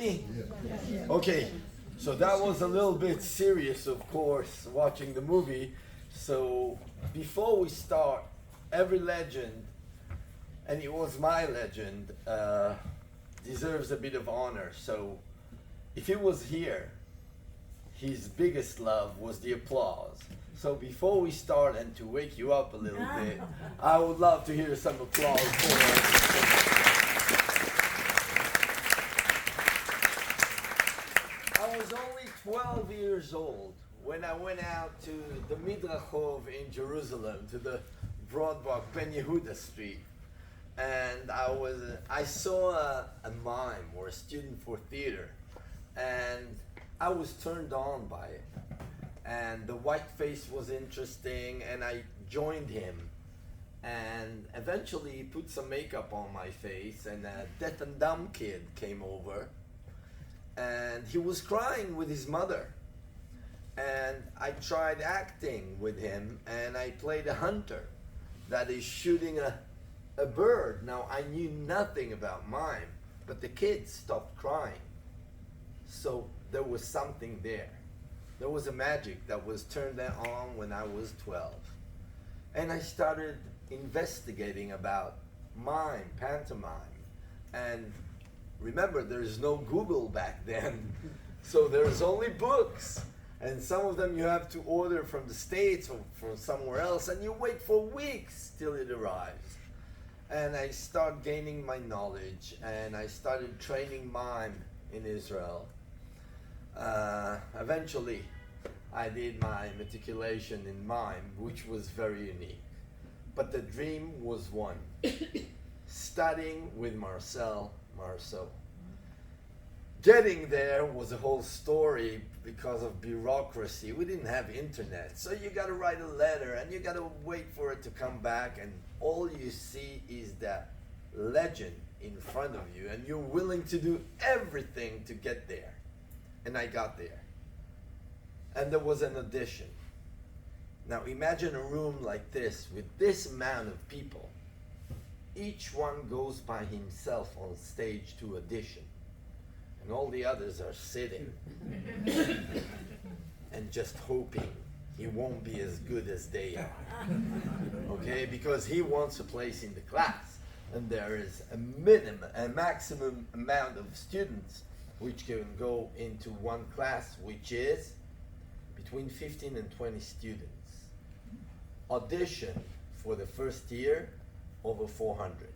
me? Okay, so that was a little bit serious, of course, watching the movie. So before we start, every legend, and it was my legend, deserves a bit of honor. So if he was here, his biggest love was the applause. So before we start, and to wake you up a little bit, I would love to hear some applause for us. I was only 12 years old when I went out to the Midrachov in Jerusalem, to the Broadwalk, Ben Yehuda Street. And I saw a mime or a student for theater, and I was turned on by it. And the white face was interesting, and I joined him. And eventually he put some makeup on my face, and a deaf and dumb kid came over, and he was crying with his mother. And I tried acting with him, and I played a hunter that is shooting a bird. Now, I knew nothing about mime, but the kid stopped crying. So there was something there. There was a magic that was turned on when I was 12. And I started investigating about mime, pantomime. And remember, there's no Google back then. So there's only books. And some of them you have to order from the States or from somewhere else, and you wait for weeks till it arrives. And I start gaining my knowledge, and I started training mime in Israel. Eventually, I did my matriculation in mime, which was very unique. But the dream was one, studying with marcel, marceau. Getting there was a whole story because of bureaucracy. We didn't have internet, so you got to write a letter, and you got to wait for it to come back, and all you see is that legend in front of you, and you're willing to do everything to get there. And I got there. And there was an audition. Now imagine a room like this with this amount of people. Each one goes by himself on stage to audition. And all the others are sitting and just hoping he won't be as good as they are. Okay, because he wants a place in the class. And there is a maximum amount of students which can go into one class, which is between 15 and 20 students. Audition for the first year, over 400.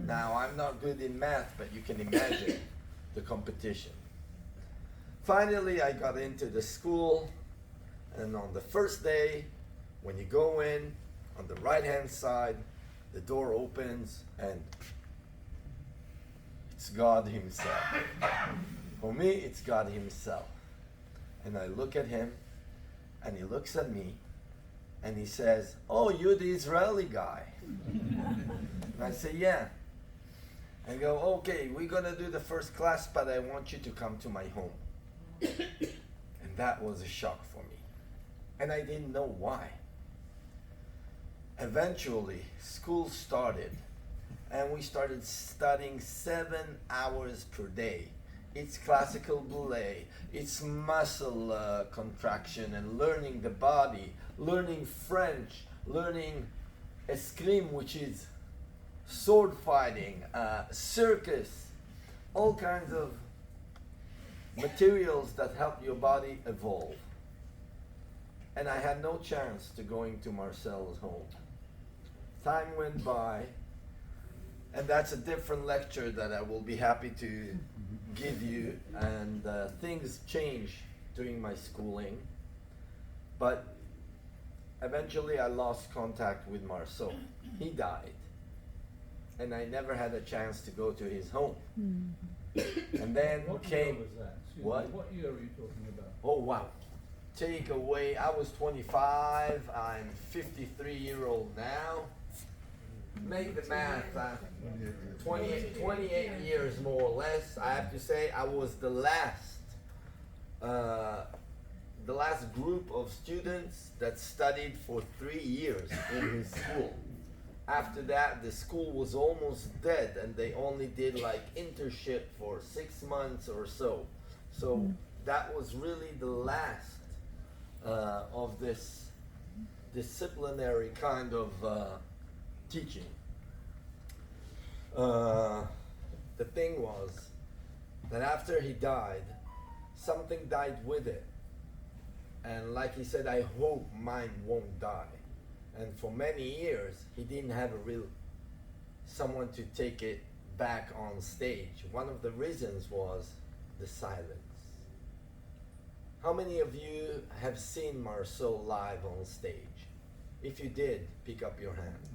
Now, I'm not good in math, but you can imagine the competition. Finally, I got into the school, and on the first day, when you go in, on the right-hand side, the door opens, and it's God himself. For me, it's God himself. And I look at him, and he looks at me, and he says, "Oh, you're the Israeli guy." And I say, "Yeah." And go, "Okay, we're gonna do the first class, but I want you to come to my home." And that was a shock for me. And I didn't know why. Eventually, school started, and we started studying 7 hours per day. It's classical ballet, it's muscle contraction and learning the body, learning French, learning escrime, which is sword fighting, circus, all kinds of materials that help your body evolve. And I had no chance to going to Marcel's home. Time went by, and that's a different lecture that I will be happy to give you, and things changed during my schooling. But eventually I lost contact with Marceau. He died. And I never had a chance to go to his home. And then What came... year was that? Excuse What? me, what year are you talking about? Oh, wow. Take away, I was 25, I'm 53-year-old now. Make the math, 28 years more or less. I have to say I was the last group of students that studied for 3 years in his school. After that, the school was almost dead, and they only did like internship for 6 months or so. So that was really the last of this disciplinary kind of teaching. The thing was that after he died, something died with it. And like he said, I hope mine won't die. And for many years, he didn't have a real someone to take it back on stage. One of the reasons was the silence. How many of you have seen Marceau live on stage? If you did, pick up your hand.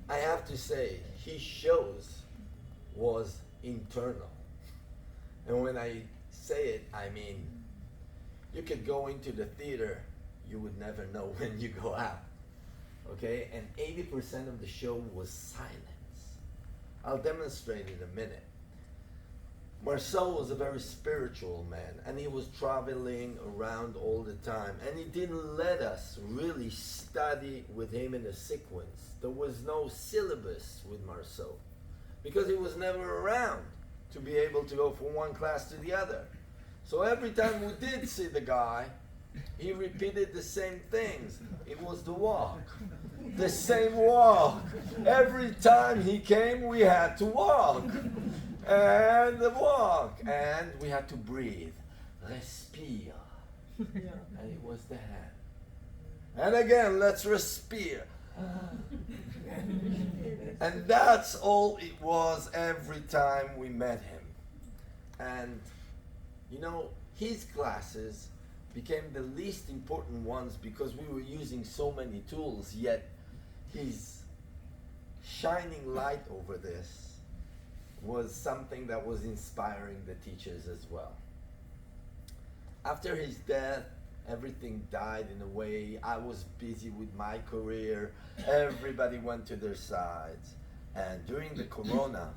I have to say, his shows was internal. And when I say it, I mean, you could go into the theater, you would never know when you go out. Okay? And 80% of the show was silence. I'll demonstrate in a minute. Marceau was a very spiritual man, and he was traveling around all the time, and he didn't let us really study with him in a sequence. There was no syllabus with Marceau, because he was never around to be able to go from one class to the other. So every time we did see the guy, he repeated the same things. It was the walk. The same walk. Every time he came, we had to walk. And the walk. And we had to breathe. Respire. And it was the hand. And again, let's respire. And that's all it was every time we met him. And, you know, his classes became the least important ones because we were using so many tools, yet his shining light over this was something that was inspiring the teachers as well. After his death, everything died in a way. I was busy with my career. Everybody went to their sides. And during the corona,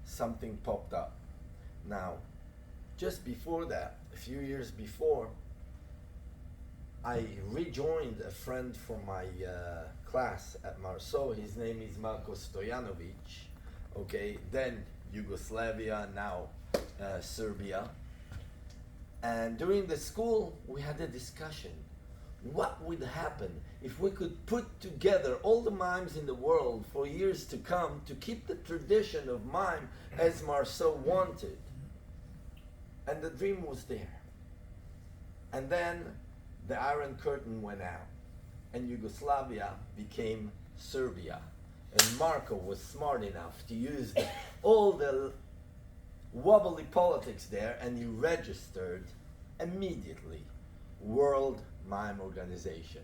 something popped up. Now, just before that, a few years before, I rejoined a friend from my class at Marceau. His name is Marko Stojanovic. Okay, then Yugoslavia, now Serbia. And during the school, we had a discussion. What would happen if we could put together all the mimes in the world for years to come to keep the tradition of mime as Marceau wanted? And the dream was there. And then the Iron Curtain went out, and Yugoslavia became Serbia. And Marko was smart enough to use all the wobbly politics there, and he registered immediately World Mime Organization.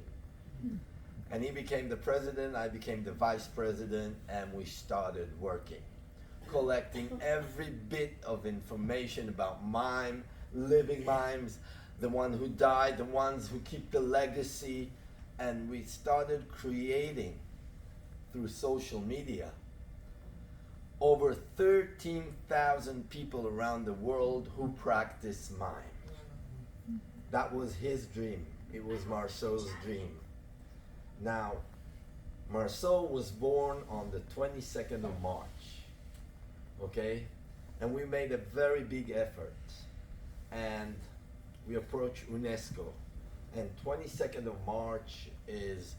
And he became the president, I became the vice president, and we started working, collecting every bit of information about mime, living mimes, the one who died, the ones who keep the legacy, and we started creating through social media over 13,000 people around the world who practice mime. That was his dream. It was Marceau's dream. Now, Marceau was born on the 22nd of March, okay? And we made a very big effort. And we approached UNESCO. And 22nd of March is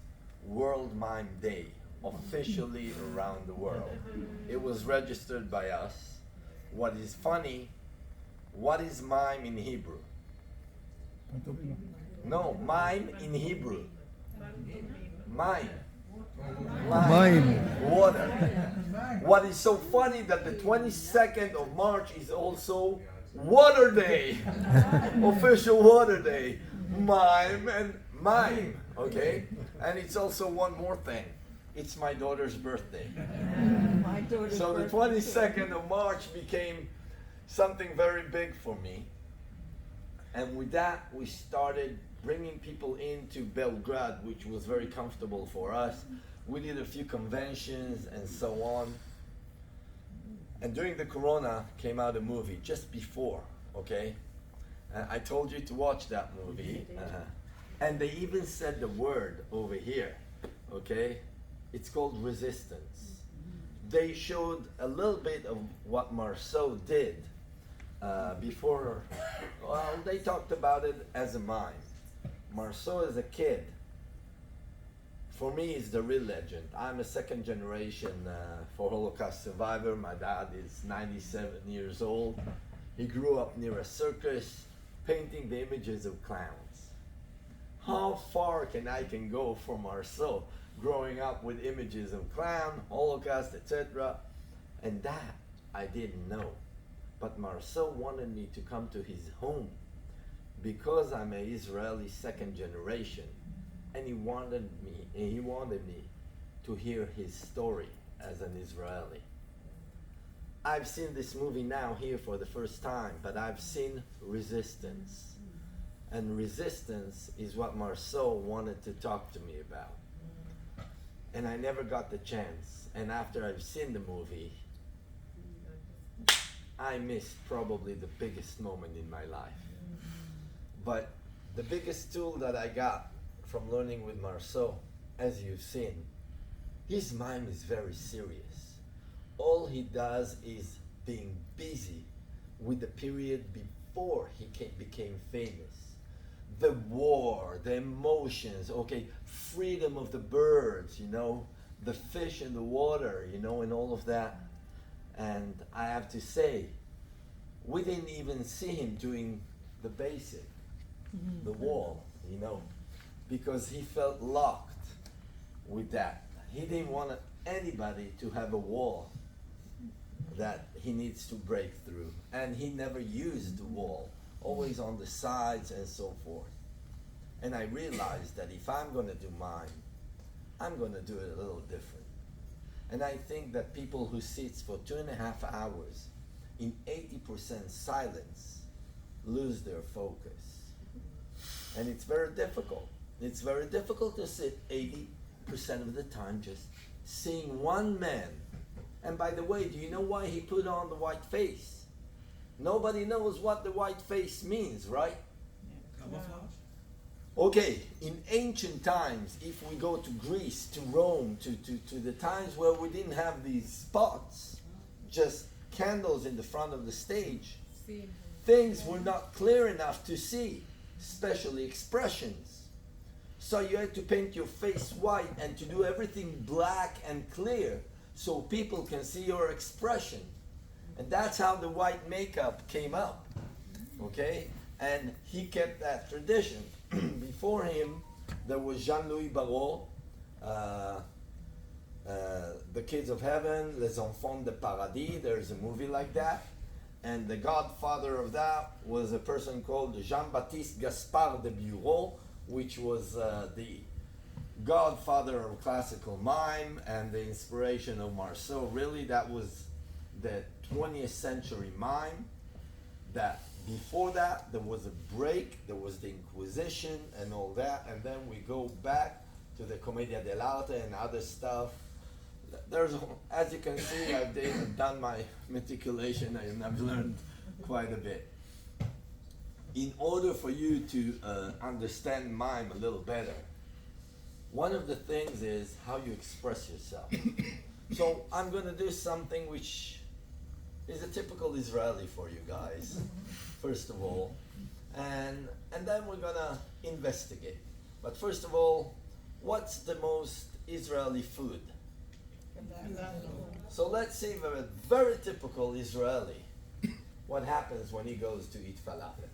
World Mime Day, officially around the world. It was registered by us. What is funny, what is mime in Hebrew? No, mime in Hebrew. Mime. Mime. Water. What is so funny that the 22nd of March is also Water Day. Official Water Day. Mime and mime. Okay? And it's also one more thing. It's my daughter's birthday. My daughter's So the birthday. 22nd of March became something very big for me. And with that, we started bringing people into Belgrade, which was very comfortable for us. We did a few conventions and so on. And during the Corona came out a movie just before, okay? I told you to watch that movie. And they even said the word over here, okay? It's called resistance. They showed a little bit of what Marceau did before. Well, they talked about it as a mime. Marceau as a kid, for me, is the real legend. I'm a second generation for Holocaust survivor. My dad is 97 years old. He grew up near a circus, painting the images of clowns. How far can go for Marceau, growing up with images of clown, Holocaust, etc. And that I didn't know. But Marceau wanted me to come to his home because I'm an Israeli second generation, and he wanted me to hear his story as an Israeli. I've seen this movie now here for the first time, but I've seen resistance. And resistance is what Marceau wanted to talk to me about. And I never got the chance. And after I've seen the movie, I missed probably the biggest moment in my life. But the biggest tool that I got from learning with Marceau, as you've seen, his mime is very serious. All he does is being busy with the period before he became famous. The war, the emotions, okay, freedom of the birds, you know, the fish in the water, you know, and all of that. And I have to say, we didn't even see him doing the basic, the wall, you know, because he felt locked with that. He didn't want anybody to have a wall that he needs to break through. And he never used the wall, always on the sides and so forth. And I realized that if I'm going to do mine, I'm going to do it a little different. And I think that people who sit for 2.5 hours in 80% silence lose their focus. And it's very difficult. It's very difficult to sit 80% of the time just seeing one man. And by the way, do you know why he put on the white face? Nobody knows what the white face means, right? Camouflage? Okay, in ancient times, if we go to Greece, to Rome, to the times where we didn't have these spots, just candles in the front of the stage, things were not clear enough to see, especially expressions. So you had to paint your face white and to do everything black and clear so people can see your expression. And that's how the white makeup came up, okay? And he kept that tradition. Before him, there was Jean-Louis Barrault, The Kids of Heaven, Les Enfants de Paradis, there's a movie like that. And the godfather of that was a person called Jean-Baptiste Gaspard de Bureau, which was the godfather of classical mime and the inspiration of Marceau. Really, that was the 20th century mime. That before that, there was a break, there was the Inquisition and all that, and then we go back to the Commedia dell'arte and other stuff. There's, as you can see, I've done my meticulation and I've learned quite a bit. In order for you to understand mime a little better, one of the things is how you express yourself. So I'm going to do something which is a typical Israeli for you guys, first of all, and then we're going to investigate. But first of all, what's the most Israeli food? So let's see, a very typical Israeli, what happens when he goes to eat falafel.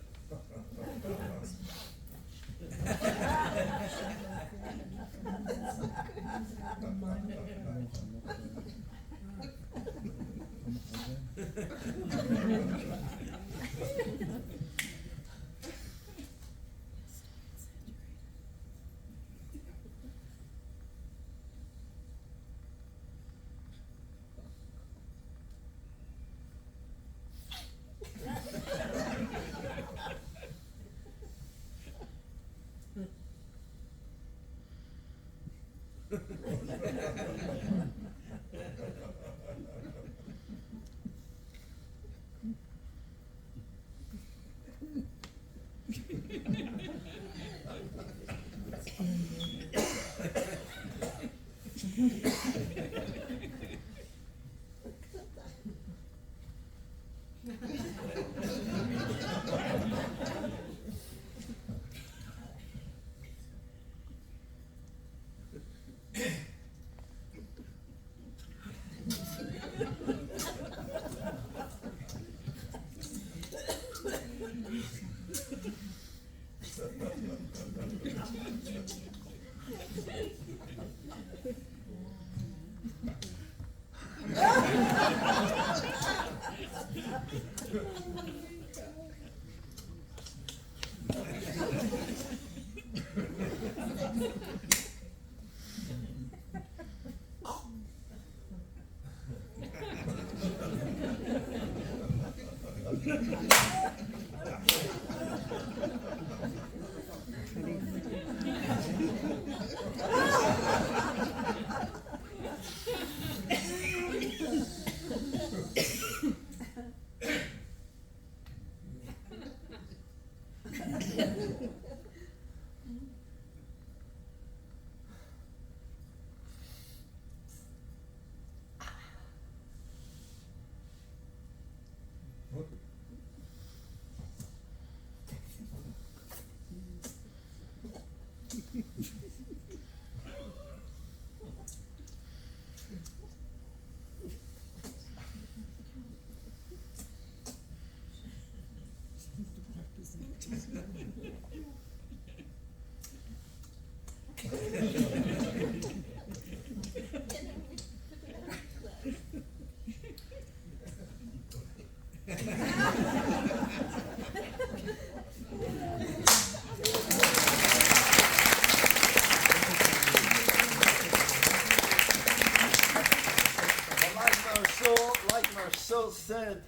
Like Marceau said,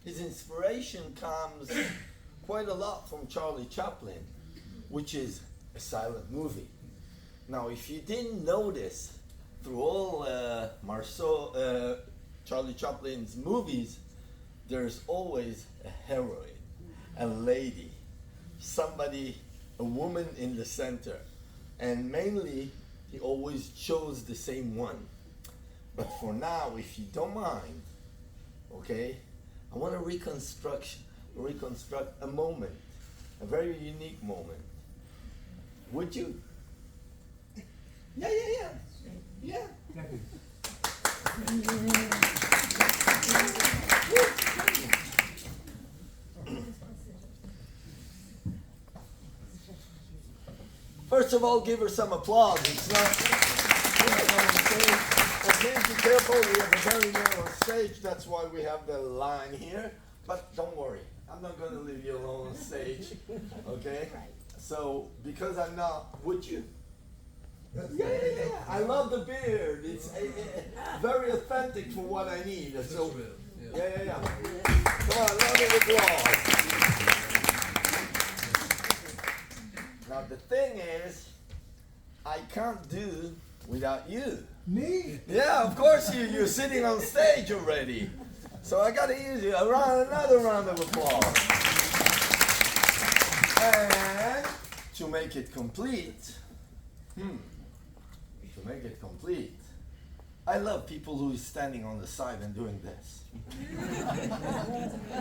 his inspiration comes quite a lot from Charlie Chaplin, which is a silent movie. Now, if you didn't notice, through all Charlie Chaplin's movies, there's always a heroine, a lady, somebody, a woman in the center. And mainly, he always chose the same one. But for now, if you don't mind, okay, I want to reconstruct a moment, a very unique moment. Would you? Yeah. First of all, give her some applause. It's not on stage. Okay, be careful, we have a very narrow stage, that's why we have the line here. But don't worry, I'm not going to leave you alone on stage, okay? So, because I'm not, would you? Yeah. I love the beard. It's very authentic for what I need. So, yeah. Come on, round of applause. Now the thing is, I can't do without you. Me? Yeah, of course you're sitting on stage already. So I gotta use you. Another round of applause. And to make it complete, I love people who is standing on the side and doing this.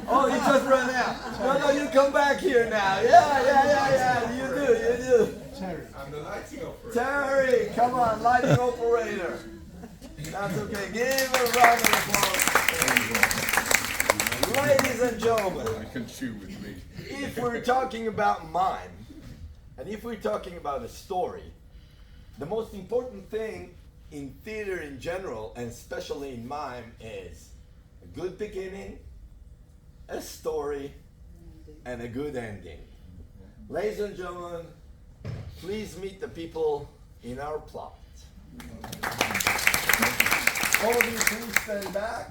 Oh, you just ran out. No, you come back here now. Yeah. You do. Terry. I'm the lighting operator. Terry, come on, lighting operator. That's okay. Give a round of applause. Ladies and gentlemen, You can chew with me. if we're talking about mime, and if we're talking about a story, the most important thing in theater in general, and especially in mime, is a good beginning, a story, and a good ending. Ladies and gentlemen, please meet the people in our plot. All of you, please stand back.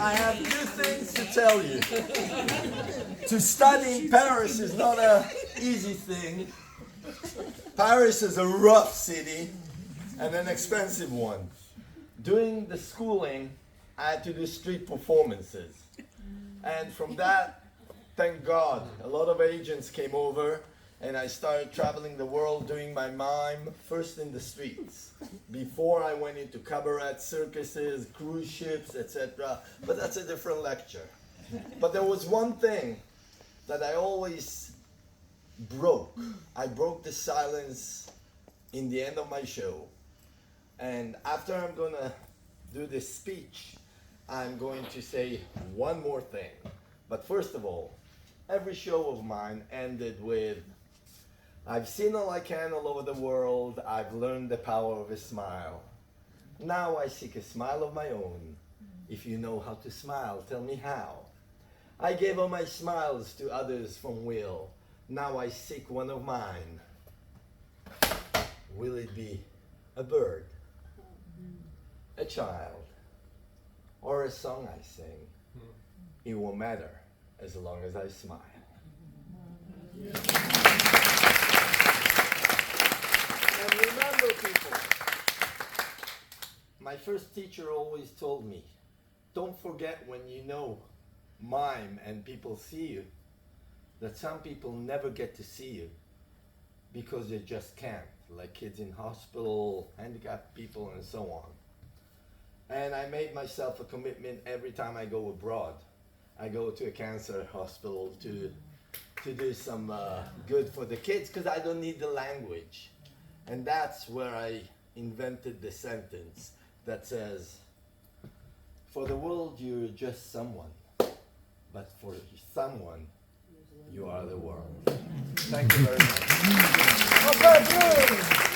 I have two things to tell you. To study in Paris is not an easy thing. Paris is a rough city and an expensive one. During the schooling, I had to do street performances. And from that, thank God, a lot of agents came over and I started traveling the world doing my mime, first in the streets, before I went into cabaret, circuses, cruise ships, etc. But that's a different lecture. But there was one thing that I always broke. I broke the silence in the end of my show. And after I'm gonna do this speech, I'm going to say one more thing. But first of all, every show of mine ended with, I've seen all I can all over the world, I've learned the power of a smile. Now I seek a smile of my own. If you know how to smile, tell me how. I gave all my smiles to others from will. Now I seek one of mine. Will it be a bird, a child, or a song I sing? It won't matter as long as I smile. And remember, people, my first teacher always told me, don't forget when you know mime and people see you, that some people never get to see you because they just can't, like kids in hospital, handicapped people, and so on. And I made myself a commitment every time I go abroad. I go to a cancer hospital to do some good for the kids because I don't need the language. And that's where I invented the sentence that says, for the world you're just someone, but for someone you are the world. Thank you very much.